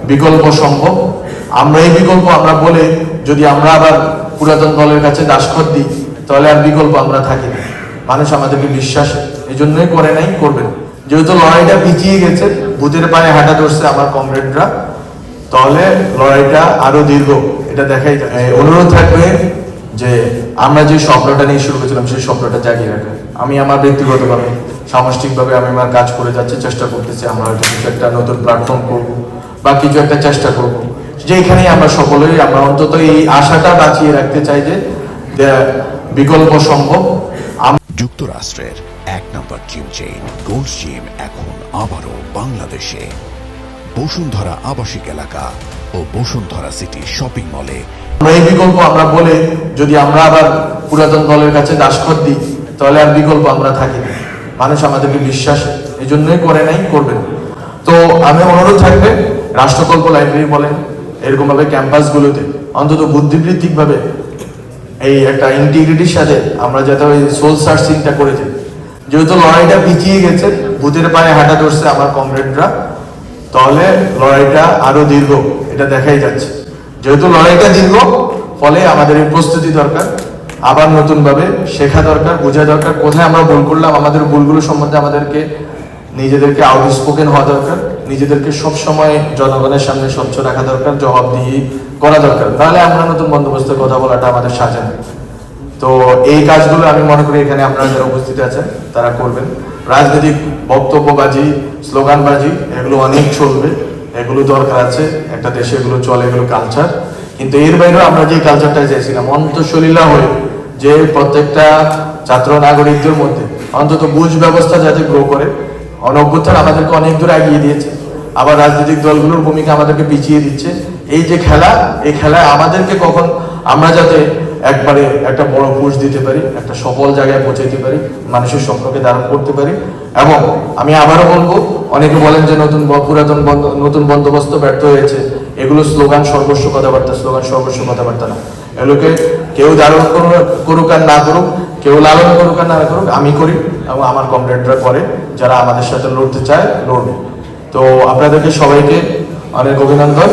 বিকল্প সম্ভব। আমরা এই বিকল্প আমরা বলে যদি আমরা আবার পুরাতন দলের কাছে দাসখত দিই তাহলে আর বিকল্প আমরা থাকি না। মানুষ আমাদেরকে বিশ্বাস এই জন্যই করে নাই, করবেন। যেহেতু লড়াইটা পিছিয়ে গেছে, ভূতের পায়ে হাঁটা ধরছে আমার কমরেডরা, তাহলে লড়াইটা আরো দীর্ঘ, এটা দেখাই যায়। অনুরোধ থাকবে যে আমরা যে স্বপ্নটা নিয়ে শুরু করেছিলাম সেই স্বপ্নটা জাগিয়ে রাখবে। আমি আমার ব্যক্তিগতভাবে সামষ্টিকভাবে আমি আমার কাজ করে যাচ্ছি, চেষ্টা করতেছি। আমরা হয়তো কিছু একটা নতুন প্ল্যাটফর্ম করব বা কিছু একটা চেষ্টা করব, যেখানেই আমরা সকলেই আমরা অন্তত এই আশাটা বাঁচিয়ে রাখতে চাই যে বিকল্প সম্ভব। যুক্তরাষ্ট্রের ১ নম্বর জিম চেইন গোল্ডস জিম এখন আবারও বাংলাদেশে। বসুন্ধরা আবাসিক এলাকা ও বসুন্ধরা সিটি শপিং মলে। এই বিকল্প আমরা বলে যদি আমরা আবার পুরাতন দলের কাছে দাসখত দিই তাহলে আর বিকল্প আমরা থাকি না। মানুষ আমাদেরকে বিশ্বাস এই জন্যই করে নাই, করবেন। তো আমি অনুরোধ থাকবে রাষ্ট্রকল্প লাইব্রেরি বলেন, এরকম ভাবে ক্যাম্পাসগুলোতে অন্তত বুদ্ধিবৃত্তিক ভাবে এই একটা ইন্টিগ্রিটির সাথে আমরা যাতে ওই সোল সার্চিংটা করেছি। যেহেতু লড়াইটা পিছিয়ে গেছে, ভূতের পায়ে হাঁটা ধরছে আমার কমরেডরা, তাহলে লড়াইটা আরো দীর্ঘ, এটা দেখাই যাচ্ছে। যেহেতু লড়াইটা দীর্ঘ, ফলে আমাদের এই প্রস্তুতি দরকার, আবার নতুন ভাবে শেখা দরকার, বোঝা দরকার কোথায় আমরা ভুল করলাম, আমাদের ভুলগুলো সম্বন্ধে আমাদেরকে নিজেদেরকে আউটস্পোকেন হওয়া দরকার, নিজেদেরকে সবসময় জনগণের সামনে স্বচ্ছ রাখা দরকার, জবাবদিহি করা দরকার। তাহলে আমরা নতুন বন্দোবস্তের কথা বলাটা আমাদের সাজে না। তো এই কাজগুলো আমি মনে করি এখানে আপনারা যারা উপস্থিত আছেন তারা করবেন। রাজনৈতিক বক্তব্যবাজি, স্লোগানবাজি এগুলো অনেক চলবে, এগুলো দরকার আছে, একটা দেশে এগুলো চলে, এগুলো কালচার। কিন্তু এর বাইরেও আমরা যে কালচারটা চাইছিলাম অন্তঃসলীলা হয়ে, যে প্রত্যেকটা ছাত্র নাগরিকদের মধ্যে অন্তত বুঝ ব্যবস্থা যাতে গ্রো করে। অনভ্যুত্থান আমাদেরকে অনেক দূর এগিয়ে দিয়েছে, আবার রাজনৈতিক দলগুলোর ভূমিকা আমাদেরকে পিছিয়ে দিচ্ছে। এই যে খেলা, এই খেলায় আমাদেরকে কখন আমরা যাতে একবারে একটা বড় পুশ দিতে পারি, একটা সফল জায়গায় পৌঁছাইতে পারি, মানুষের স্বপ্নকে ধারণ করতে পারি। এবং আমি আবারও বলবো, অনেকে বলেন যে নতুন বন্দোবস্ত ব্যর্থ হয়েছে, এগুলো স্লোগান সর্বস্ব কথাবার্তা, স্লোগান সর্বস্ব কথাবার্তা না। এগুলোকে কেউ ধারণ করুক আর না করুক, কেউ লালন করুক আর না করুক, আমি করি এবং আমার কমরেডরা করে, যারা আমাদের সাথে লড়তে চায় লড়বে। তো আপনাদেরকে সবাইকে অনেক অভিনন্দন।